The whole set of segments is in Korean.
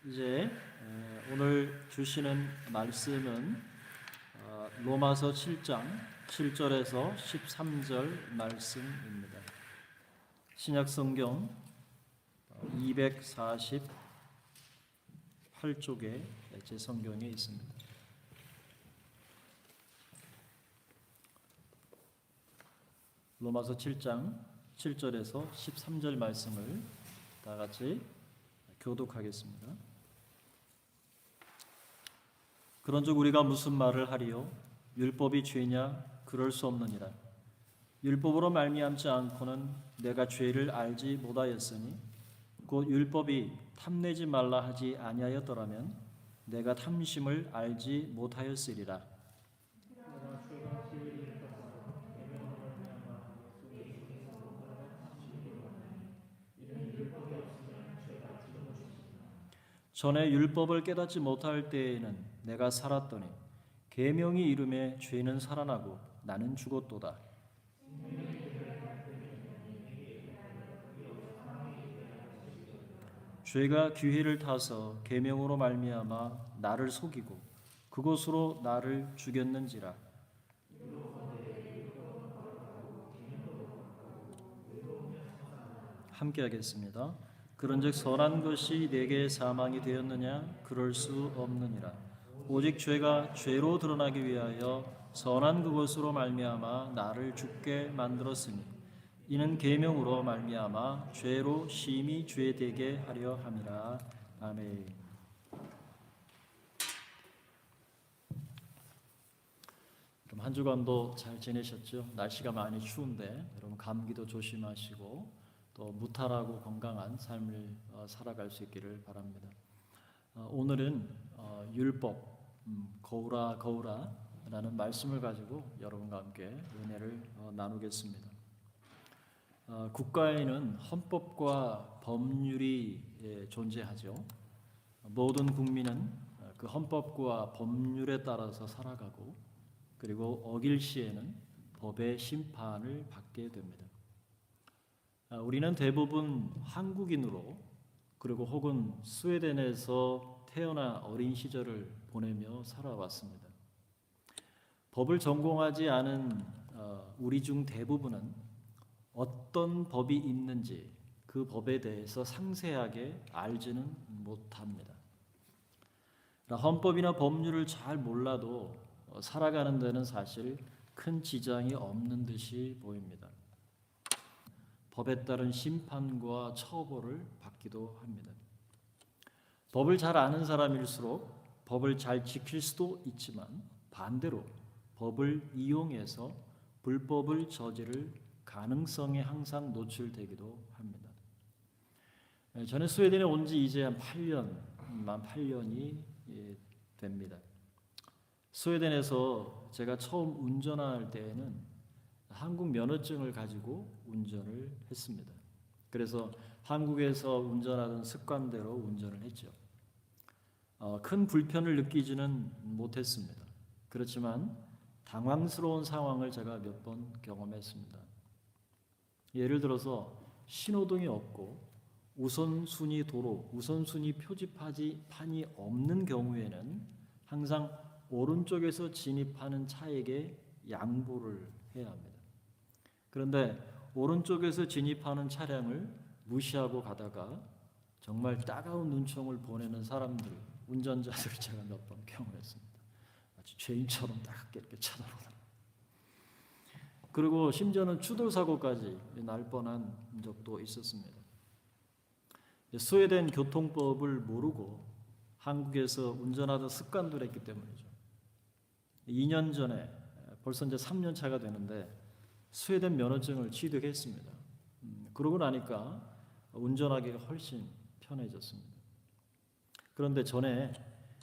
이제 오늘 주시는 말씀은 로마서 7장 7절에서 13절 말씀입니다. 신약 성경 248쪽에 제 성경에 있습니다. 로마서 7장 7절에서 13절 말씀을 다 같이 교독하겠습니다. 그런즉 우리가 무슨 말을 하리요? 율법이 죄냐? 그럴 수 없느니라. 율법으로 말미암지 않고는 내가 죄를 알지 못하였으니 곧 율법이 탐내지 말라 하지 아니하였더라면 내가 탐심을 알지 못하였으리라. 전에 율법을 깨닫지 못할 때에는 내가 살았더니 계명이 이름에 죄는 살아나고 나는 죽었도다. 죄가 기회를 타서 계명으로 말미암아 나를 속이고 그것으로 나를 죽였는지라. 함께 하겠습니다. 그런즉 선한 것이 내게 사망이 되었느냐? 그럴 수 없느니라. 오직 죄가 죄로 드러나기 위하여 선한 그것으로 말미암아 나를 죽게 만들었으니 이는 계명으로 말미암아 죄로 심히 죄되게 하려 함이라. 아멘. 그럼 한 주간도 잘 지내셨죠? 날씨가 많이 추운데 여러분 감기도 조심하시고 또 무탈하고 건강한 삶을 살아갈 수 있기를 바랍니다. 오늘은 율법 거울아 거울아 라는 말씀을 가지고 여러분과 함께 은혜를 나누겠습니다. 국가에는 헌법과 법률이 존재하죠. 모든 국민은 그 헌법과 법률에 따라서 살아가고 그리고 어길 시에는 법의 심판을 받게 됩니다. 우리는 대부분 한국인으로 그리고 혹은 스웨덴에서 태어나 어린 시절을 보내며 살아왔습니다. 법을 전공하지 않은 우리 중 대부분은 어떤 법이 있는지 그 법에 대해서 상세하게 알지는 못합니다. 헌법이나 법률을 잘 몰라도 살아가는 데는 사실 큰 지장이 없는 듯이 보입니다. 법에 따른 심판과 처벌을 받기도 합니다. 법을 잘 아는 사람일수록 법을 잘 지킬 수도 있지만 반대로 법을 이용해서 불법을 저지를 가능성에 항상 노출되기도 합니다. 저는 스웨덴에 온 지 이제 한 8년이 됩니다. 스웨덴에서 제가 처음 운전할 때에는 한국 면허증을 가지고 운전을 했습니다. 그래서 한국에서 운전하던 습관대로 운전을 했죠. 큰 불편을 느끼지는 못했습니다. 그렇지만 당황스러운 상황을 제가 몇 번 경험했습니다. 예를 들어서 신호등이 없고 우선순위 도로, 우선순위 표지판이 없는 경우에는 항상 오른쪽에서 진입하는 차에게 양보를 해야 합니다. 그런데 오른쪽에서 진입하는 차량을 무시하고 가다가 정말 따가운 눈총을 보내는 사람들, 운전자들 제가 몇 번 경험했습니다. 마치 죄인처럼 따갑게 이렇게 쳐다보더라고요. 그리고 심지어는 추돌 사고까지 날 뻔한 적도 있었습니다. 스웨덴 교통법을 모르고 한국에서 운전하던 습관도 했기 때문이죠. 2년 전에 벌써 이제 3년 차가 되는데 스웨덴 면허증을 취득했습니다. 그러고 나니까 운전하기가 훨씬 편해졌습니다. 그런데 전에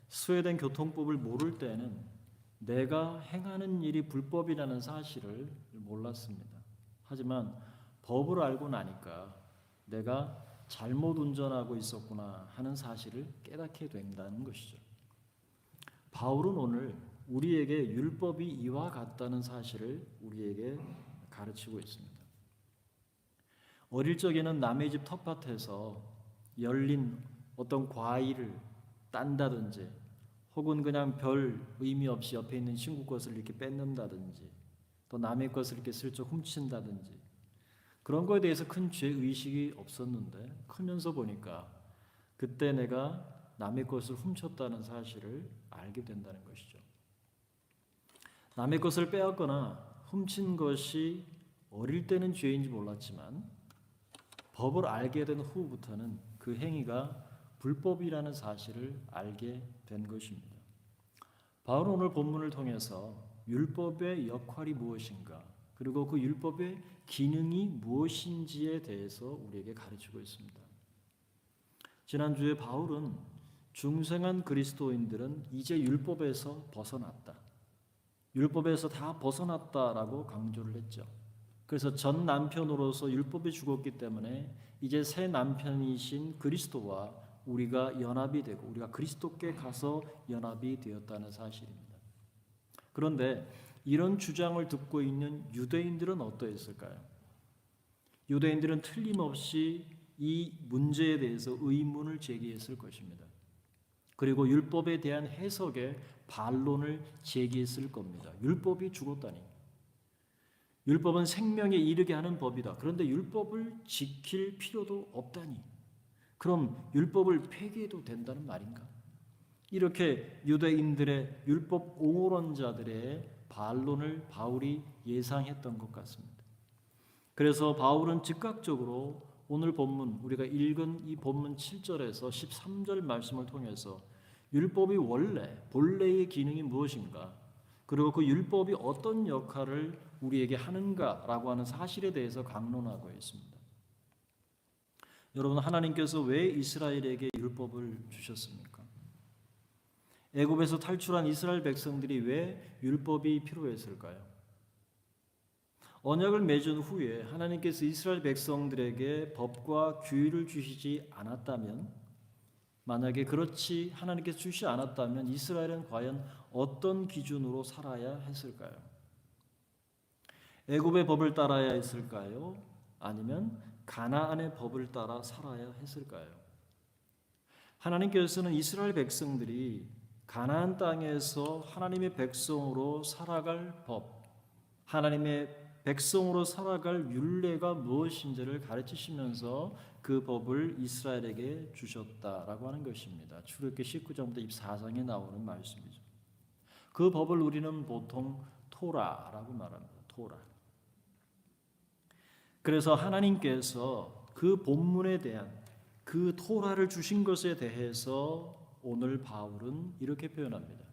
스웨덴 교통법을 모를 때는 내가 행하는 일이 불법이라는 사실을 몰랐습니다. 하지만 법을 알고 나니까 내가 잘못 운전하고 있었구나 하는 사실을 깨닫게 된다는 것이죠. 바울은 오늘 우리에게 율법이 이와 같다는 사실을 우리에게 가르치고 있습니다. 어릴 적에는 남의 집 텃밭에서 열린 어떤 과일을 딴다든지 혹은 그냥 별 의미 없이 옆에 있는 친구 것을 이렇게 뺏는다든지 또 남의 것을 이렇게 슬쩍 훔친다든지 그런 거에 대해서 큰 죄의식이 없었는데 크면서 보니까 그때 내가 남의 것을 훔쳤다는 사실을 알게 된다는 것이죠. 남의 것을 빼앗거나 훔친 것이 어릴 때는 죄인지 몰랐지만 법을 알게 된 후부터는 그 행위가 불법이라는 사실을 알게 된 것입니다. 바울은 오늘 본문을 통해서 율법의 역할이 무엇인가 그리고 그 율법의 기능이 무엇인지에 대해서 우리에게 가르치고 있습니다. 지난주에 바울은 중생한 그리스도인들은 이제 율법에서 벗어났다. 율법에서 다 벗어났다라고 강조를 했죠. 그래서 전 남편으로서 율법이 죽었기 때문에 이제 새 남편이신 그리스도와 우리가 연합이 되고 우리가 그리스도께 가서 연합이 되었다는 사실입니다. 그런데 이런 주장을 듣고 있는 유대인들은 어떠했을까요? 유대인들은 틀림없이 이 문제에 대해서 의문을 제기했을 것입니다. 그리고 율법에 대한 해석에 반론을 제기했을 겁니다. 율법이 죽었다니. 율법은 생명에 이르게 하는 법이다. 그런데 율법을 지킬 필요도 없다니. 그럼 율법을 폐기해도 된다는 말인가? 이렇게 유대인들의 율법 옹호론자들의 반론을 바울이 예상했던 것 같습니다. 그래서 바울은 즉각적으로 오늘 본문 우리가 읽은 이 본문 7절에서 13절 말씀을 통해서 율법이 원래 본래의 기능이 무엇인가 그리고 그 율법이 어떤 역할을 우리에게 하는가라고 하는 사실에 대해서 강론하고 있습니다. 여러분 하나님께서 왜 이스라엘에게 율법을 주셨습니까? 애굽에서 탈출한 이스라엘 백성들이 왜 율법이 필요했을까요? 언약을 맺은 후에 하나님께서 이스라엘 백성들에게 법과 규율을 주시지 않았다면 만약에 그렇지 하나님께서 주시지 않았다면 이스라엘은 과연 어떤 기준으로 살아야 했을까요? 애굽의 법을 따라야 했을까요? 아니면 가나안의 법을 따라 살아야 했을까요? 하나님께서는 이스라엘 백성들이 가나안 땅에서 하나님의 백성으로 살아갈 법, 하나님의 백성으로 살아갈 율례가 무엇인지를 가르치시면서 그 법을 이스라엘에게 주셨다라고 하는 것입니다. 출애굽기 19장부터 24장에 나오는 말씀이죠. 그 법을 우리는 보통 토라라고 말합니다. 토라. 그래서 하나님께서 그 본문에 대한 그 토라를 주신 것에 대해서 오늘 바울은 이렇게 표현합니다.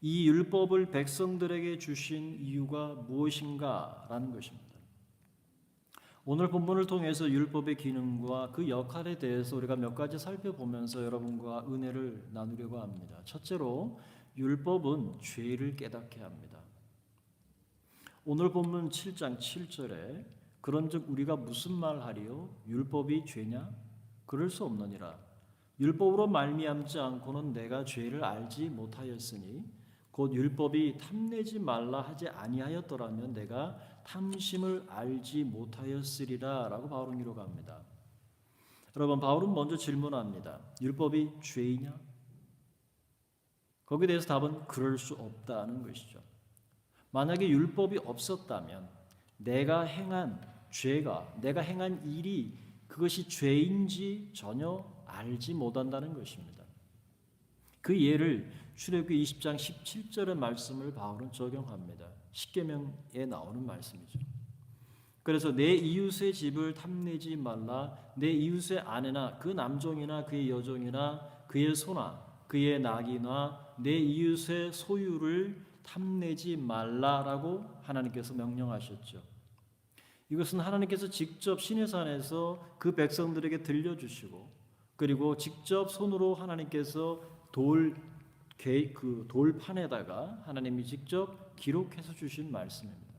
이 율법을 백성들에게 주신 이유가 무엇인가라는 것입니다. 오늘 본문을 통해서 율법의 기능과 그 역할에 대해서 우리가 몇 가지 살펴보면서 여러분과 은혜를 나누려고 합니다. 첫째로 율법은 죄를 깨닫게 합니다. 오늘 본문 7장 7절에 그런즉 우리가 무슨 말하리요? 율법이 죄냐? 그럴 수 없느니라. 율법으로 말미암지 않고는 내가 죄를 알지 못하였으니 곧 율법이 탐내지 말라 하지 아니하였더라면 내가 탐심을 알지 못하였으리라 라고 바울은 기록합니다. 여러분 바울은 먼저 질문합니다. 율법이 죄이냐? 거기에 대해서 답은 그럴 수 없다는 것이죠. 만약에 율법이 없었다면 내가 행한 죄가 내가 행한 일이 그것이 죄인지 전혀 알지 못한다는 것입니다. 그 예를 출애굽기 20장 17절의 말씀을 바울은 적용합니다. 십계명에 나오는 말씀이죠. 그래서 내 이웃의 집을 탐내지 말라. 내 이웃의 아내나 그 남종이나 그의 여종이나 그의 소나 그의 낙이나 내 이웃의 소유를 탐내지 말라라고 하나님께서 명령하셨죠. 이것은 하나님께서 직접 시내산에서 그 백성들에게 들려주시고 그리고 직접 손으로 하나님께서 그 돌판에다가 하나님이 직접 기록해서 주신 말씀입니다.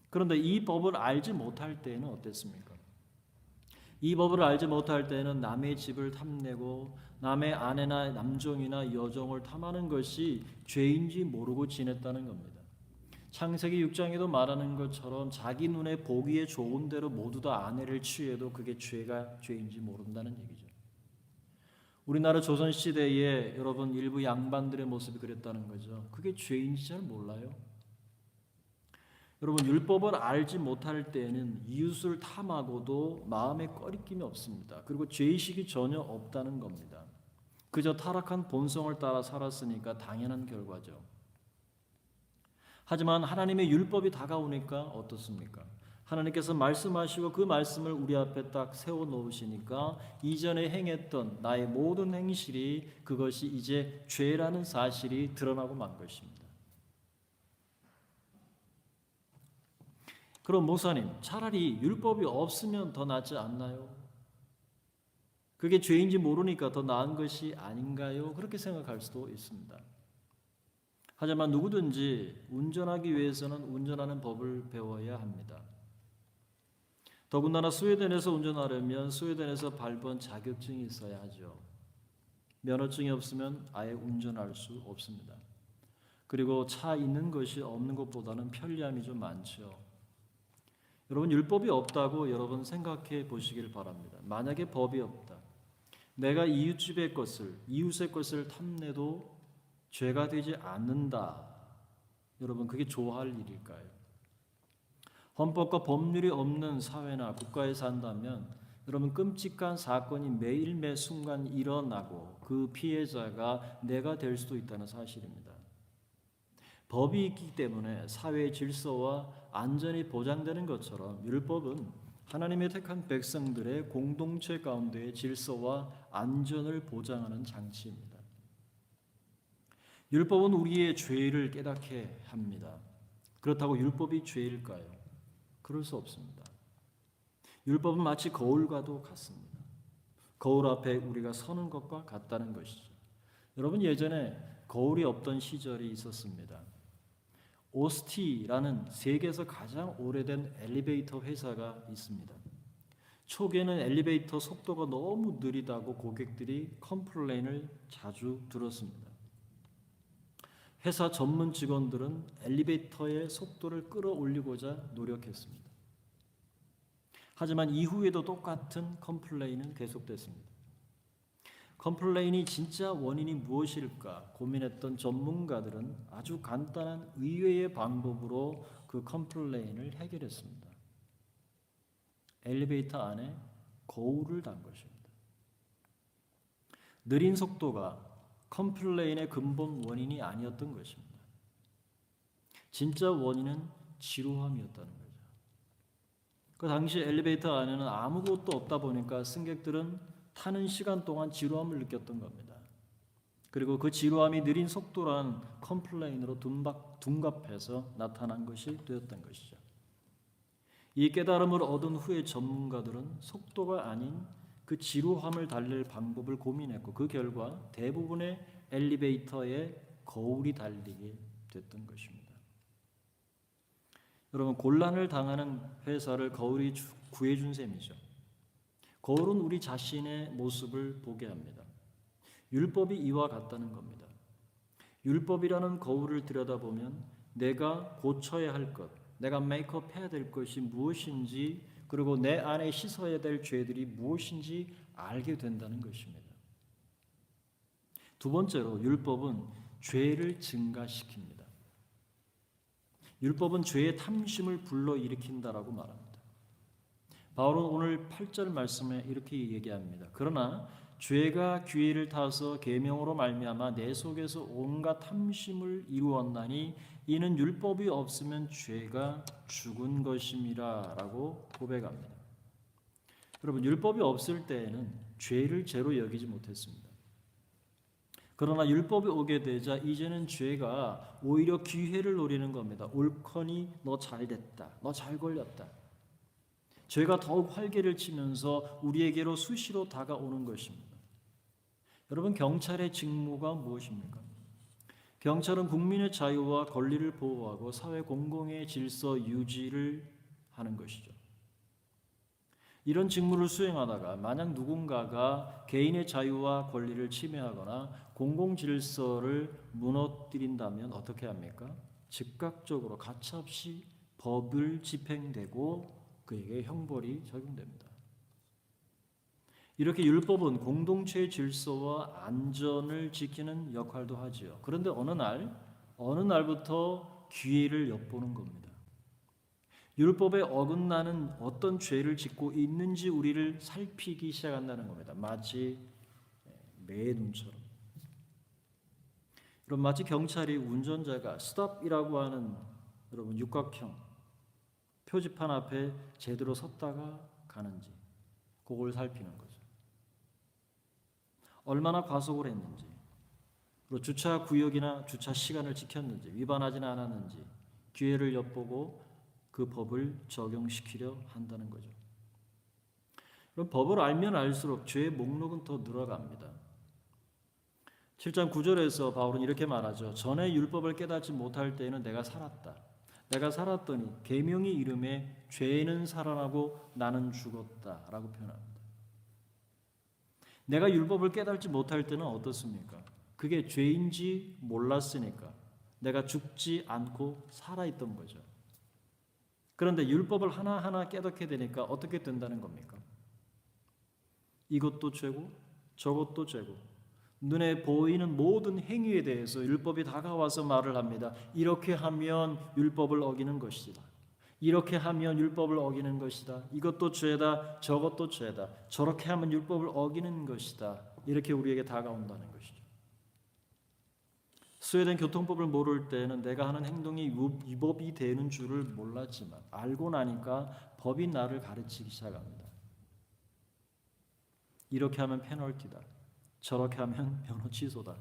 그런데 이 법을 알지 못할 때는 어땠습니까? 이 법을 알지 못할 때는 남의 집을 탐내고 남의 아내나 남종이나 여종을 탐하는 것이 죄인지 모르고 지냈다는 겁니다. 창세기 6장에도 말하는 것처럼 자기 눈에 보기에 좋은 대로 모두 다 아내를 취해도 그게 죄인지 모른다는 얘기죠. 우리나라 조선 시대에 여러분 일부 양반들의 모습이 그랬다는 거죠. 그게 죄인지 잘 몰라요. 여러분 율법을 알지 못할 때에는 이웃을 탐하고도 마음에 꺼리낌이 없습니다. 그리고 죄의식이 전혀 없다는 겁니다. 그저 타락한 본성을 따라 살았으니까 당연한 결과죠. 하지만 하나님의 율법이 다가오니까 어떻습니까? 하나님께서 말씀하시고 그 말씀을 우리 앞에 딱 세워 놓으시니까 이전에 행했던 나의 모든 행실이 그것이 이제 죄라는 사실이 드러나고 만 것입니다. 그럼 목사님, 차라리 율법이 없으면 더 낫지 않나요? 그게 죄인지 모르니까 더 나은 것이 아닌가요? 그렇게 생각할 수도 있습니다. 하지만 누구든지 운전하기 위해서는 운전하는 법을 배워야 합니다. 더군다나 스웨덴에서 운전하려면 스웨덴에서 발본 자격증이 있어야 하죠. 면허증이 없으면 아예 운전할 수 없습니다. 그리고 차 있는 것이 없는 것보다는 편리함이 좀 많죠. 여러분 율법이 없다고 여러분 생각해 보시길 바랍니다. 만약에 법이 없다. 내가 이웃집의 것을 이웃의 것을 탐내도 죄가 되지 않는다. 여러분 그게 좋아할 일일까요? 헌법과 법률이 없는 사회나 국가에 산다면 여러분 끔찍한 사건이 매일 매 순간 일어나고 그 피해자가 내가 될 수도 있다는 사실입니다. 법이 있기 때문에 사회의 질서와 안전이 보장되는 것처럼 율법은 하나님의 택한 백성들의 공동체 가운데의 질서와 안전을 보장하는 장치입니다. 율법은 우리의 죄를 깨닫게 합니다. 그렇다고 율법이 죄일까요? 그럴 수 없습니다. 율법은 마치 거울과도 같습니다. 거울 앞에 우리가 서는 것과 같다는 것이죠. 여러분 예전에 거울이 없던 시절이 있었습니다. 오스티라는 세계에서 가장 오래된 엘리베이터 회사가 있습니다. 초기에는 엘리베이터 속도가 너무 느리다고 고객들이 컴플레인을 자주 들었습니다. 회사 전문 직원들은 엘리베이터의 속도를 끌어올리고자 노력했습니다. 하지만 이후에도 똑같은 컴플레인은 계속됐습니다. 컴플레인이 진짜 원인이 무엇일까 고민했던 전문가들은 아주 간단한 의외의 방법으로 그 컴플레인을 해결했습니다. 엘리베이터 안에 거울을 단 것입니다. 느린 속도가 컴플레인의 근본 원인이 아니었던 것입니다. 진짜 원인은 지루함이었다는 거죠. 그 당시 엘리베이터 안에는 아무것도 없다 보니까 승객들은 타는 시간 동안 지루함을 느꼈던 겁니다. 그리고 그 지루함이 느린 속도란 컴플레인으로 둔갑해서 나타난 것이 되었던 것이죠. 이 깨달음을 얻은 후에 전문가들은 속도가 아닌 그 지루함을 달랠 방법을 고민했고 그 결과 대부분의 엘리베이터에 거울이 달리게 됐던 것입니다. 여러분 곤란을 당하는 회사를 거울이 구해준 셈이죠. 거울은 우리 자신의 모습을 보게 합니다. 율법이 이와 같다는 겁니다. 율법이라는 거울을 들여다보면 내가 고쳐야 할 것, 내가 메이크업 해야 될 것이 무엇인지 그리고 내 안에 씻어야 될 죄들이 무엇인지 알게 된다는 것입니다. 두 번째로 율법은 죄를 증가시킵니다. 율법은 죄의 탐심을 불러일으킨다라고 말합니다. 바울은 오늘 8절 말씀에 이렇게 얘기합니다. 그러나 죄가 기회를 타서 계명으로 말미암아 내 속에서 온갖 탐심을 이루었나니 이는 율법이 없으면 죄가 죽은 것임이라 라고 고백합니다. 여러분 율법이 없을 때에는 죄를 죄로 여기지 못했습니다. 그러나 율법이 오게 되자 이제는 죄가 오히려 기회를 노리는 겁니다. 옳거니 너 잘됐다. 너 잘 걸렸다. 죄가 더욱 활개를 치면서 우리에게로 수시로 다가오는 것입니다. 여러분 경찰의 직무가 무엇입니까? 경찰은 국민의 자유와 권리를 보호하고 사회 공공의 질서 유지를 하는 것이죠. 이런 직무를 수행하다가 만약 누군가가 개인의 자유와 권리를 침해하거나 공공 질서를 무너뜨린다면 어떻게 합니까? 즉각적으로 가차없이 법을 집행되고 그에게 형벌이 적용됩니다. 이렇게 율법은 공동체의 질서와 안전을 지키는 역할도 하지요. 그런데 어느 날부터 기회를 엿보는 겁니다. 율법에 어긋나는 어떤 죄를 짓고 있는지 우리를 살피기 시작한다는 겁니다. 마치 매의 눈처럼. 그럼 마치 경찰이 운전자가 스톱이라고 하는 여러분 육각형 표지판 앞에 제대로 섰다가 가는지 그걸 살피는 거죠. 얼마나 과속을 했는지, 그리고 주차 구역이나 주차 시간을 지켰는지, 위반하지는 않았는지 기회를 엿보고 그 법을 적용시키려 한다는 거죠. 그럼 법을 알면 알수록 죄의 목록은 더 늘어갑니다. 7장 9절에서 바울은 이렇게 말하죠. 전에 율법을 깨닫지 못할 때에는 내가 살았다. 내가 살았더니 계명이 이름에 죄는 살아나고 나는 죽었다라고 표현합니다. 내가 율법을 깨닫지 못할 때는 어떻습니까? 그게 죄인지 몰랐으니까 내가 죽지 않고 살아있던 거죠. 그런데 율법을 하나하나 깨닫게 되니까 어떻게 된다는 겁니까? 이것도 죄고 저것도 죄고 눈에 보이는 모든 행위에 대해서 율법이 다가와서 말을 합니다. 이렇게 하면 율법을 어기는 것이다. 이렇게 하면 율법을 어기는 것이다. 이것도 죄다. 저것도 죄다. 저렇게 하면 율법을 어기는 것이다. 이렇게 우리에게 다가온다는 것이죠. 스웨덴 교통법을 모를 때는 내가 하는 행동이 위법이 되는 줄을 몰랐지만 알고 나니까 법이 나를 가르치기 시작합니다. 이렇게 하면 페널티다. 저렇게 하면 면허 취소다.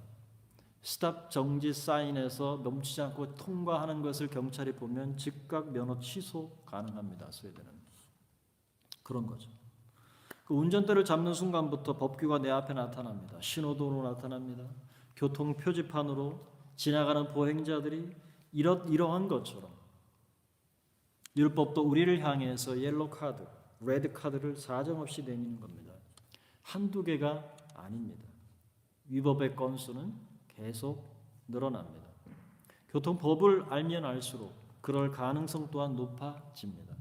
스탑 정지 사인에서 멈추지 않고 통과하는 것을 경찰이 보면 즉각 면허 취소 가능합니다. 스웨덴은 그런 거죠. 그 운전대를 잡는 순간부터 법규가 내 앞에 나타납니다. 신호도로 나타납니다. 교통 표지판으로 지나가는 보행자들이 이러한 것처럼 율법도 우리를 향해서 옐로 카드, 레드 카드를 사정없이 내미는 겁니다. 한두 개가 아닙니다. 위법의 건수는 계속 늘어납니다. 교통법을 알면 알수록 그럴 가능성 또한 높아집니다.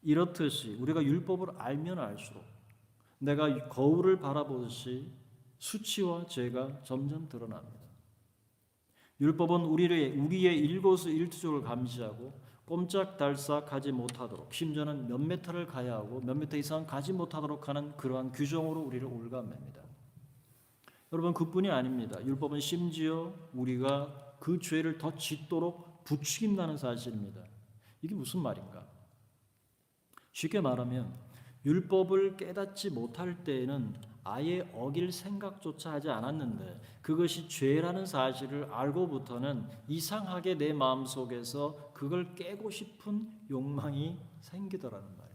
이렇듯이 우리가 율법을 알면 알수록 내가 거울을 바라보듯이 수치와 죄가 점점 드러납니다. 율법은 우리의 일거수일투족을 감시하고 꼼짝달싹 가지 못하도록, 심지어는 몇 미터를 가야 하고 몇 미터 이상 가지 못하도록 하는 그러한 규정으로 우리를 올감맵니다. 여러분, 그뿐이 아닙니다. 율법은 심지어 우리가 그 죄를 더 짓도록 부추긴다는 사실입니다. 이게 무슨 말인가? 쉽게 말하면 율법을 깨닫지 못할 때에는 아예 어길 생각조차 하지 않았는데 그것이 죄라는 사실을 알고부터는 이상하게 내 마음속에서 그걸 깨고 싶은 욕망이 생기더라는 말입니다.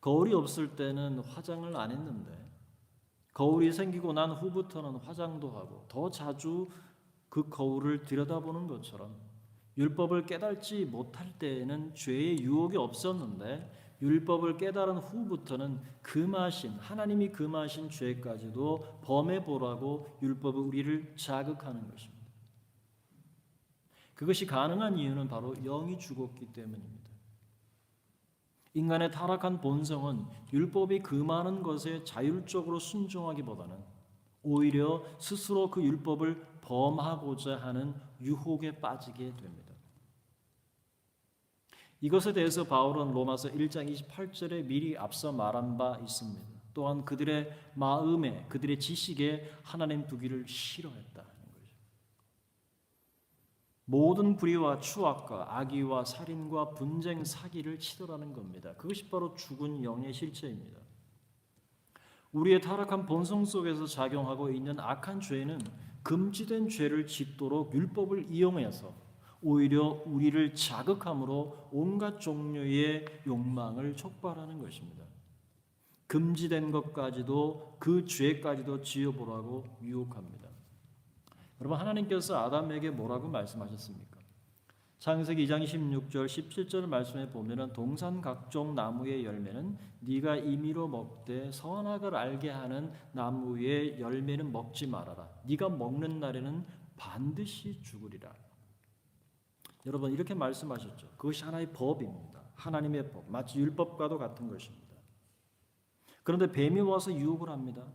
거울이 없을 때는 화장을 안 했는데 거울이 생기고 난 후부터는 화장도 하고 더 자주 그 거울을 들여다보는 것처럼 율법을 깨닫지 못할 때에는 죄의 유혹이 없었는데 율법을 깨달은 후부터는 하나님이 금하신 죄까지도 범해보라고 율법이 우리를 자극하는 것입니다. 그것이 가능한 이유는 바로 영이 죽었기 때문입니다. 인간의 타락한 본성은 율법이 금하는 것에 자율적으로 순종하기보다는 오히려 스스로 그 율법을 범하고자 하는 유혹에 빠지게 됩니다. 이것에 대해서 바울은 로마서 1장 28절에 미리 앞서 말한 바 있습니다. 또한 그들의 마음에, 그들의 지식에 하나님 두기를 싫어했다는 거죠. 모든 불의와 추악과 악의와 살인과 분쟁, 사기를 치더라는 겁니다. 그것이 바로 죽은 영의 실체입니다. 우리의 타락한 본성 속에서 작용하고 있는 악한 죄는 금지된 죄를 짓도록 율법을 이용해서 오히려 우리를 자극함으로 온갖 종류의 욕망을 촉발하는 것입니다. 금지된 것까지도 그 죄까지도 지어보라고 유혹합니다. 여러분, 하나님께서 아담에게 뭐라고 말씀하셨습니까? 창세기 2장 16절 17절 말씀에 보면은 동산 각종 나무의 열매는 네가 임의로 먹되 선악을 알게 하는 나무의 열매는 먹지 말아라. 네가 먹는 날에는 반드시 죽으리라. 여러분, 이렇게 말씀하셨죠. 그것이 하나의 법입니다. 하나님의 법, 마치 율법과도 같은 것입니다. 그런데 뱀이 와서 유혹을 합니다.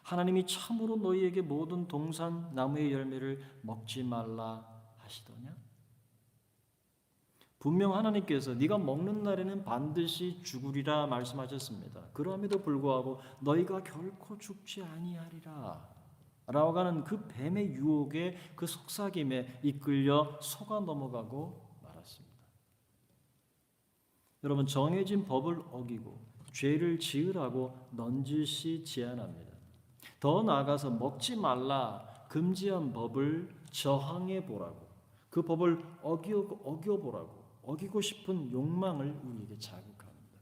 하나님이 참으로 너희에게 모든 동산 나무의 열매를 먹지 말라 하시더냐? 분명 하나님께서 네가 먹는 날에는 반드시 죽으리라 말씀하셨습니다. 그럼에도 불구하고 너희가 결코 죽지 아니하리라 라고 하는 그 뱀의 유혹에 그 속삭임에 이끌려 속아 넘어가고 말았습니다. 여러분, 정해진 법을 어기고 죄를 지으라고 넌지시 제안합니다. 더 나아가서 먹지 말라 금지한 법을 저항해 보라고, 그 법을 어겨 보라고, 어기고 싶은 욕망을 우리에게 자극합니다.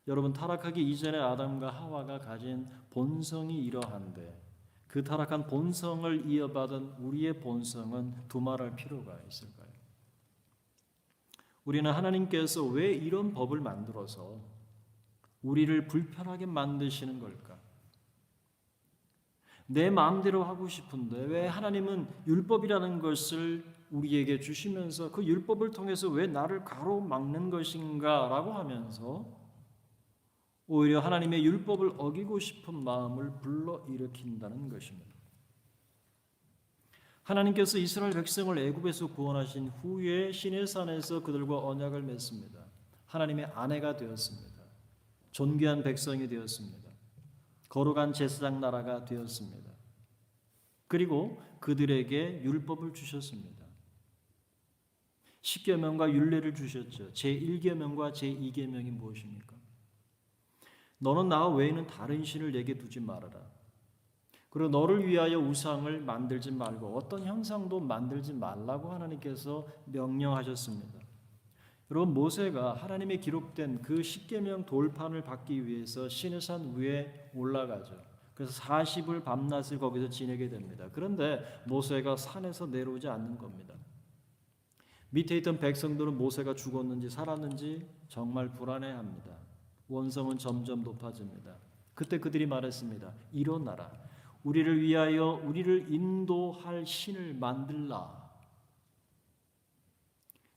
여러분, 타락하기 이전에 아담과 하와가 가진 본성이 이러한데 그 타락한 본성을 이어받은 우리의 본성은 두말할 필요가 있을까요? 우리는 하나님께서 왜 이런 법을 만들어서 우리를 불편하게 만드시는 걸까? 내 마음대로 하고 싶은데 왜 하나님은 율법이라는 것을 우리에게 주시면서 그 율법을 통해서 왜 나를 가로막는 것인가 라고 하면서 오히려 하나님의 율법을 어기고 싶은 마음을 불러일으킨다는 것입니다. 하나님께서 이스라엘 백성을 애굽에서 구원하신 후에 시내산에서 그들과 언약을 맺습니다. 하나님의 아내가 되었습니다. 존귀한 백성이 되었습니다. 거룩한 제사장 나라가 되었습니다. 그리고 그들에게 율법을 주셨습니다. 십계명과 율례를 주셨죠. 제1계명과 제2계명이 무엇입니까? 너는 나 외에는 다른 신을 내게 두지 말아라. 그리고 너를 위하여 우상을 만들지 말고 어떤 형상도 만들지 말라고 하나님께서 명령하셨습니다. 여러분, 모세가 하나님의 기록된 그 십계명 돌판을 받기 위해서 시내산 위에 올라가죠. 그래서 40을 밤낮을 거기서 지내게 됩니다. 그런데 모세가 산에서 내려오지 않는 겁니다. 밑에 있던 백성들은 모세가 죽었는지 살았는지 정말 불안해합니다. 원성은 점점 높아집니다. 그때 그들이 말했습니다. 일어나라. 우리를 위하여 우리를 인도할 신을 만들라.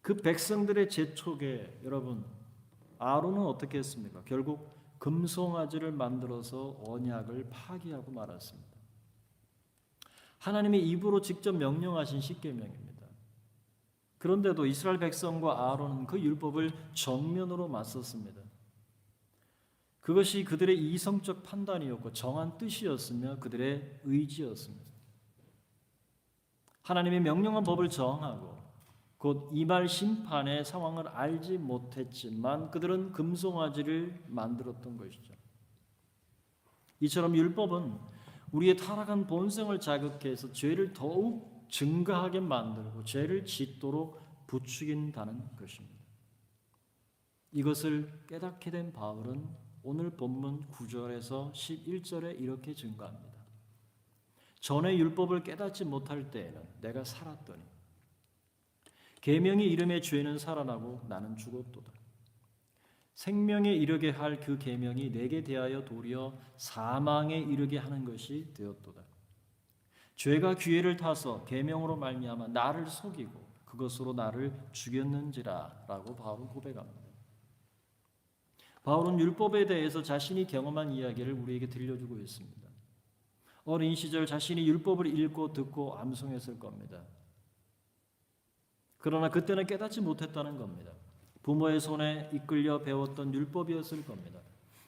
그 백성들의 재촉에 여러분, 아론은 어떻게 했습니까? 결국 금송아지를 만들어서 언약을 파기하고 말았습니다. 하나님의 입으로 직접 명령하신 십계명입니다. 그런데도 이스라엘 백성과 아론은 그 율법을 정면으로 맞섰습니다. 그것이 그들의 이성적 판단이었고 정한 뜻이었으며 그들의 의지였습니다. 하나님의 명령한 법을 저항하고 곧 이말 심판의 상황을 알지 못했지만 그들은 금송아지를 만들었던 것이죠. 이처럼 율법은 우리의 타락한 본성을 자극해서 죄를 더욱 증가하게 만들고 죄를 짓도록 부추긴다는 것입니다. 이것을 깨닫게 된 바울은 오늘 본문 9절에서 11절에 이렇게 증거합니다. 전에 율법을 깨닫지 못할 때에는 내가 살았더니 계명이 이름의 죄는 살아나고 나는 죽었도다. 생명에 이르게 할 그 계명이 내게 대하여 도리어 사망에 이르게 하는 것이 되었도다. 죄가 기회를 타서 계명으로 말미암아 나를 속이고 그것으로 나를 죽였는지라라고 바울은 고백합니다. 바울은 율법에 대해서 자신이 경험한 이야기를 우리에게 들려주고 있습니다. 어린 시절 자신이 율법을 읽고 듣고 암송했을 겁니다. 그러나 그때는 깨닫지 못했다는 겁니다. 부모의 손에 이끌려 배웠던 율법이었을 겁니다.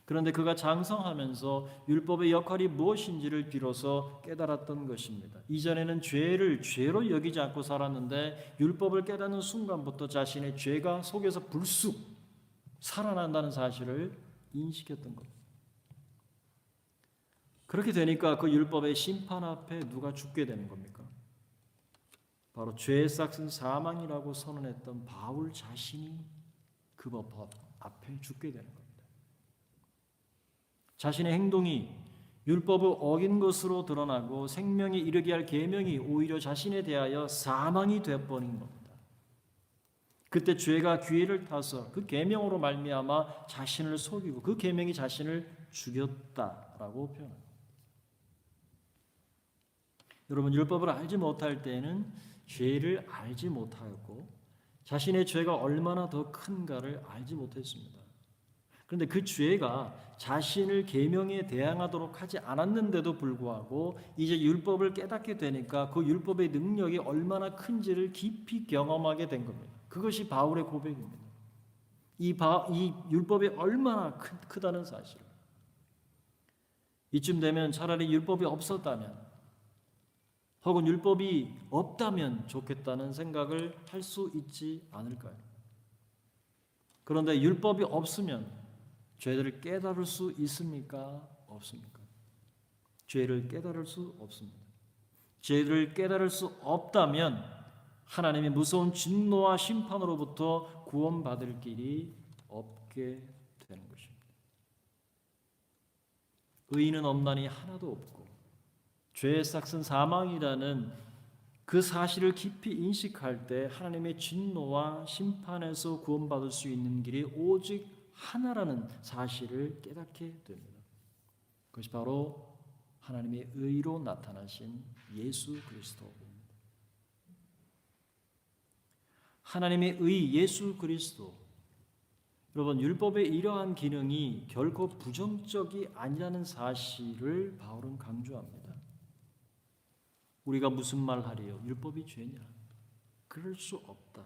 그런데 그가 장성하면서 율법의 역할이 무엇인지를 비로소 깨달았던 것입니다. 이전에는 죄를 죄로 여기지 않고 살았는데 율법을 깨닫는 순간부터 자신의 죄가 속에서 불쑥 살아난다는 사실을 인식했던 겁니다. 그렇게 되니까 그 율법의 심판 앞에 누가 죽게 되는 겁니까? 바로 죄의 싹은 사망이라고 선언했던 바울 자신이 그 법 앞에 죽게 되는 겁니다. 자신의 행동이 율법을 어긴 것으로 드러나고 생명에 이르게 할 계명이 오히려 자신에 대하여 사망이 되어버린 겁니다. 그때 죄가 기회를 타서 그 계명으로 말미암아 자신을 속이고 그 계명이 자신을 죽였다라고 표현합니다. 여러분, 율법을 알지 못할 때는 죄를 알지 못하였고 자신의 죄가 얼마나 더 큰가를 알지 못했습니다. 그런데 그 죄가 자신을 계명에 대항하도록 하지 않았는데도 불구하고 이제 율법을 깨닫게 되니까 그 율법의 능력이 얼마나 큰지를 깊이 경험하게 된 겁니다. 그것이 바울의 고백입니다. 이 율법이 얼마나 크다는 사실. 이쯤 되면 차라리 율법이 없었다면 혹은 율법이 없다면 좋겠다는 생각을 할 수 있지 않을까요? 그런데 율법이 없으면 죄를 깨달을 수 있습니까? 없습니까? 죄를 깨달을 수 없습니다. 죄를 깨달을 수 없다면 하나님의 무서운 진노와 심판으로부터 구원받을 길이 없게 되는 것입니다. 의인은 없나니 하나도 없고 죄의 삭은 사망이라는 그 사실을 깊이 인식할 때 하나님의 진노와 심판에서 구원받을 수 있는 길이 오직 하나라는 사실을 깨닫게 됩니다. 그것이 바로 하나님의 의로 나타나신 예수 그리스도입니다. 하나님의 의 예수 그리스도. 여러분, 율법의 이러한 기능이 결코 부정적이 아니라는 사실을 바울은 강조합니다. 우리가 무슨 말 하리요? 율법이 죄냐? 그럴 수 없다.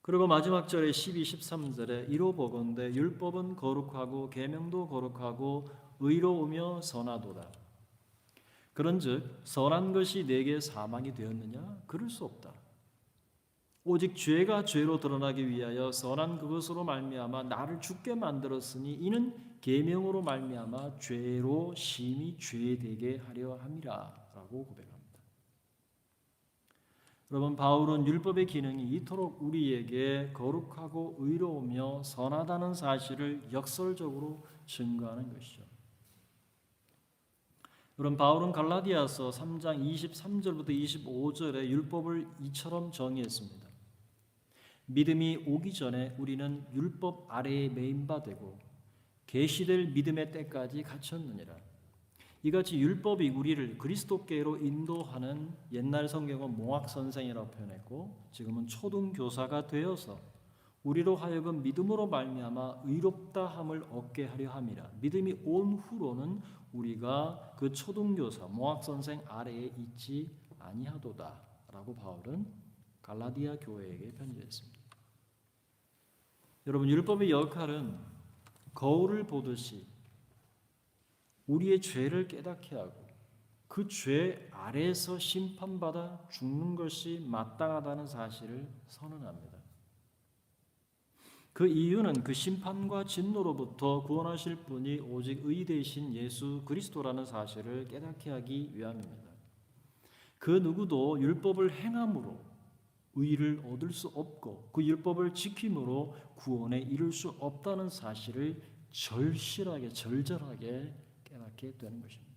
그리고 마지막 절에 12, 13절에 이로 보건대 율법은 거룩하고 계명도 거룩하고 의로우며 선하도다. 그런즉 선한 것이 내게 사망이 되었느냐? 그럴 수 없다. 오직 죄가 죄로 드러나기 위하여 선한 그것으로 말미암아 나를 죽게 만들었으니 이는 계명으로 말미암아 죄로 심히 죄되게 하려 함이라라고 고백합니다. 여러분, 바울은 율법의 기능이 이토록 우리에게 거룩하고 의로우며 선하다는 사실을 역설적으로 증거하는 것이죠. 여러분, 바울은 갈라디아서 3장 23절부터 25절에 율법을 이처럼 정의했습니다. 믿음이 오기 전에 우리는 율법 아래에 매인 바 되고 계시될 믿음의 때까지 갇혔느니라. 이같이 율법이 우리를 그리스도께로 인도하는, 옛날 성경은 몽학선생이라고 표현했고 지금은 초등교사가 되어서 우리로 하여금 믿음으로 말미암아 의롭다함을 얻게 하려 함이라. 믿음이 온 후로는 우리가 그 초등교사 몽학선생 아래에 있지 아니하도다 라고 바울은 갈라디아 교회에게 편지했습니다. 여러분, 율법의 역할은 거울을 보듯이 우리의 죄를 깨닫게 하고 그 죄 아래에서 심판받아 죽는 것이 마땅하다는 사실을 선언합니다. 그 이유는 그 심판과 진노로부터 구원하실 분이 오직 의 되신 예수 그리스도라는 사실을 깨닫게 하기 위함입니다. 그 누구도 율법을 행함으로 의를 얻을 수 없고 그 율법을 지킴으로 구원에 이를 수 없다는 사실을 절실하게 절절하게 깨닫게 되는 것입니다.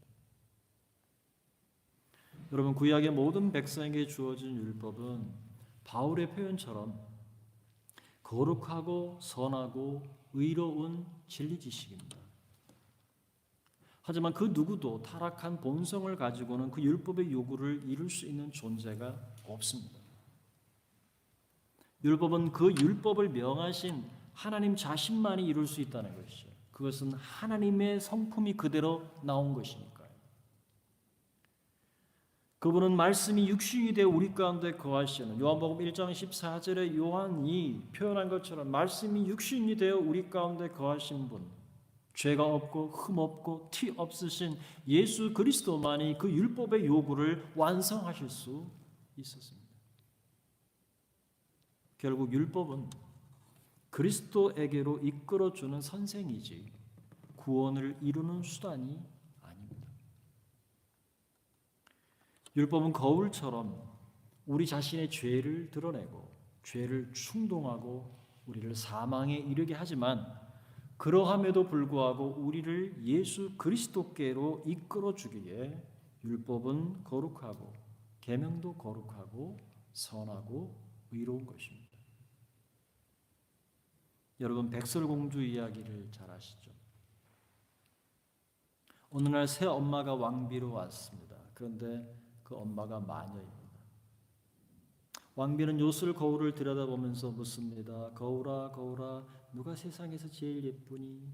여러분, 구약의 모든 백성에게 주어진 율법은 바울의 표현처럼 거룩하고 선하고 의로운 진리 지식입니다. 하지만 그 누구도 타락한 본성을 가지고는 그 율법의 요구를 이룰 수 있는 존재가 없습니다. 율법은 그 율법을 명하신 하나님 자신만이 이룰 수 있다는 것이죠. 그것은 하나님의 성품이 그대로 나온 것이니까요. 그분은 말씀이 육신이 되어 우리 가운데 거하시는, 요한복음 1장 14절에 요한이 표현한 것처럼 말씀이 육신이 되어 우리 가운데 거하신 분, 죄가 없고 흠 없고 티 없으신 예수 그리스도만이 그 율법의 요구를 완성하실 수 있었습니다. 결국 율법은 그리스도에게로 이끌어주는 선생이지 구원을 이루는 수단이 아닙니다. 율법은 거울처럼 우리 자신의 죄를 드러내고 죄를 충동하고 우리를 사망에 이르게 하지만 그러함에도 불구하고 우리를 예수 그리스도께로 이끌어주기에 율법은 거룩하고 계명도 거룩하고 선하고 의로운 것입니다. 여러분, 백설공주 이야기를 잘 아시죠? 어느 날 새 엄마가 왕비로 왔습니다. 그런데 그 엄마가 마녀입니다. 왕비는 요술 거울을 들여다보면서 묻습니다. 거울아, 거울아, 누가 세상에서 제일 예쁘니?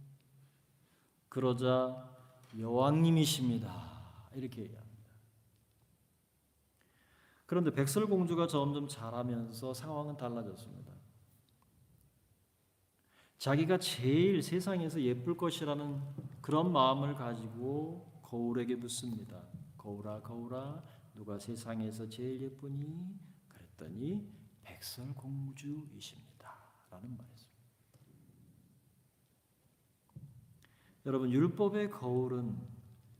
그러자 여왕님이십니다. 이렇게 얘기합니다. 그런데 백설공주가 점점 자라면서 상황은 달라졌습니다. 자기가 제일 세상에서 예쁠 것이라는 그런 마음을 가지고 거울에게 묻습니다. 거울아, 거울아, 누가 세상에서 제일 예쁘니? 그랬더니 백설공주이십니다. 라는 말이었습니다. 여러분, 율법의 거울은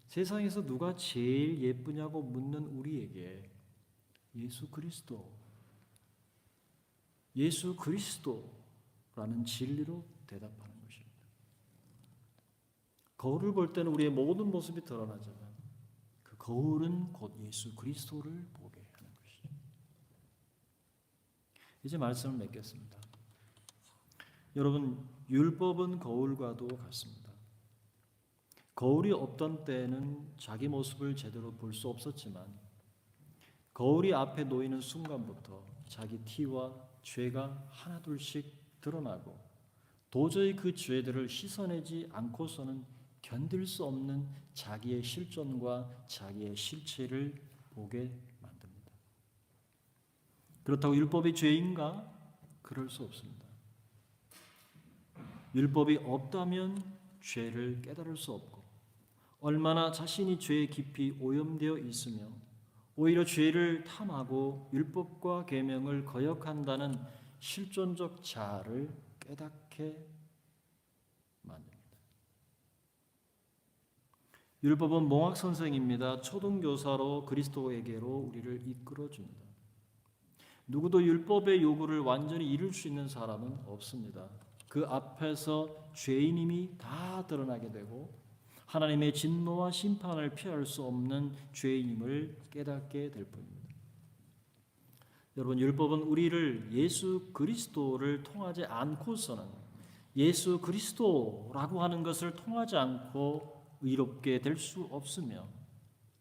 세상에서 누가 제일 예쁘냐고 묻는 우리에게 예수 그리스도라는 진리로 대답하는 것입니다. 거울을 볼 때는 우리의 모든 모습이 드러나지만 그 거울은 곧 예수 그리스도를 보게 하는 것이죠. 이제 말씀을 맺겠습니다. 여러분, 율법은 거울과도 같습니다. 거울이 없던 때에는 자기 모습을 제대로 볼 수 없었지만 거울이 앞에 놓이는 순간부터 자기 티와 죄가 하나둘씩 드러나고 도저히 그 죄들을 씻어내지 않고서는 견딜 수 없는 자기의 실존과 자기의 실체를 보게 만듭니다. 그렇다고 율법이 죄인가? 그럴 수 없습니다. 율법이 없다면 죄를 깨달을 수 없고 얼마나 자신이 죄에 깊이 오염되어 있으며 오히려 죄를 탐하고 율법과 계명을 거역한다는 실존적 자아를 깨닫게 만듭니다. 율법은 몽학 선생입니다. 초등교사로 그리스도에게로 우리를 이끌어 줍니다. 누구도 율법의 요구를 완전히 이룰 수 있는 사람은 없습니다. 그 앞에서 죄인임이 다 드러나게 되고 하나님의 진노와 심판을 피할 수 없는 죄인임을 깨닫게 될 뿐입니다. 여러분, 율법은 우리를 예수 그리스도를 통하지 않고서는 예수 그리스도라고 하는 것을 통하지 않고 의롭게 될 수 없으며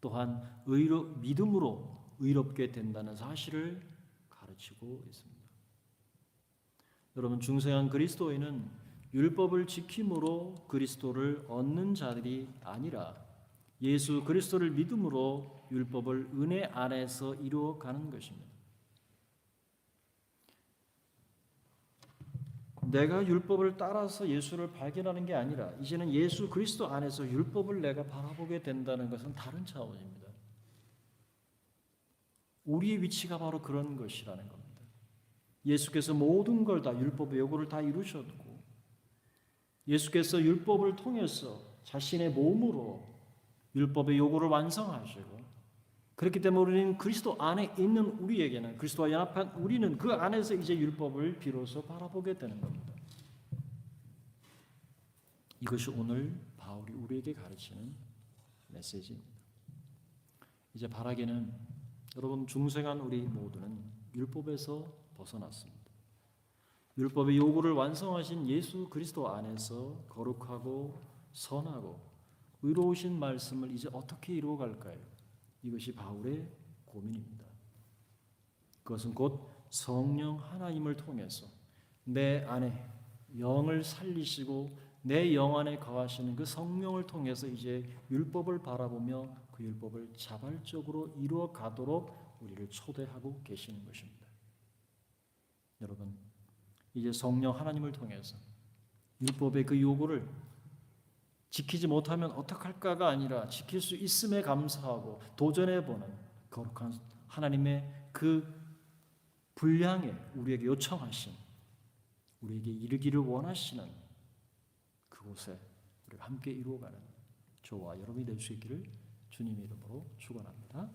또한 믿음으로 의롭게 된다는 사실을 가르치고 있습니다. 여러분, 중생한 그리스도인은 율법을 지킴으로 그리스도를 얻는 자들이 아니라 예수 그리스도를 믿음으로 율법을 은혜 안에서 이루어가는 것입니다. 내가 율법을 따라서 예수를 발견하는 게 아니라 이제는 예수 그리스도 안에서 율법을 내가 바라보게 된다는 것은 다른 차원입니다. 우리의 위치가 바로 그런 것이라는 겁니다. 예수께서 모든 걸 다 율법의 요구를 다 이루셨고 예수께서 율법을 통해서 자신의 몸으로 율법의 요구를 완성하시고 그렇기 때문에 우리는 그리스도 안에 있는 우리에게는 그리스도와 연합한 우리는 그 안에서 이제 율법을 비로소 바라보게 되는 겁니다. 이것이 오늘 바울이 우리에게 가르치는 메시지입니다. 이제 바라기는 여러분 중생한 우리 모두는 율법에서 벗어났습니다. 율법의 요구를 완성하신 예수 그리스도 안에서 거룩하고 선하고 의로우신 말씀을 이제 어떻게 이루어갈까요? 이것이 바울의 고민입니다. 그것은 곧 성령 하나님을 통해서 내 안에 영을 살리시고 내 영 안에 거하시는 그 성령을 통해서 이제 율법을 바라보며 그 율법을 자발적으로 이루어가도록 우리를 초대하고 계시는 것입니다. 여러분, 이제 성령 하나님을 통해서 율법의 그 요구를 지키지 못하면 어떡할까가 아니라 지킬 수 있음에 감사하고 도전해보는 거룩한 하나님의 그 분량에 우리에게 요청하신 우리에게 이르기를 원하시는 그곳에 우리가 함께 이루어가는 저와 여러분이 될 수 있기를 주님의 이름으로 축원합니다.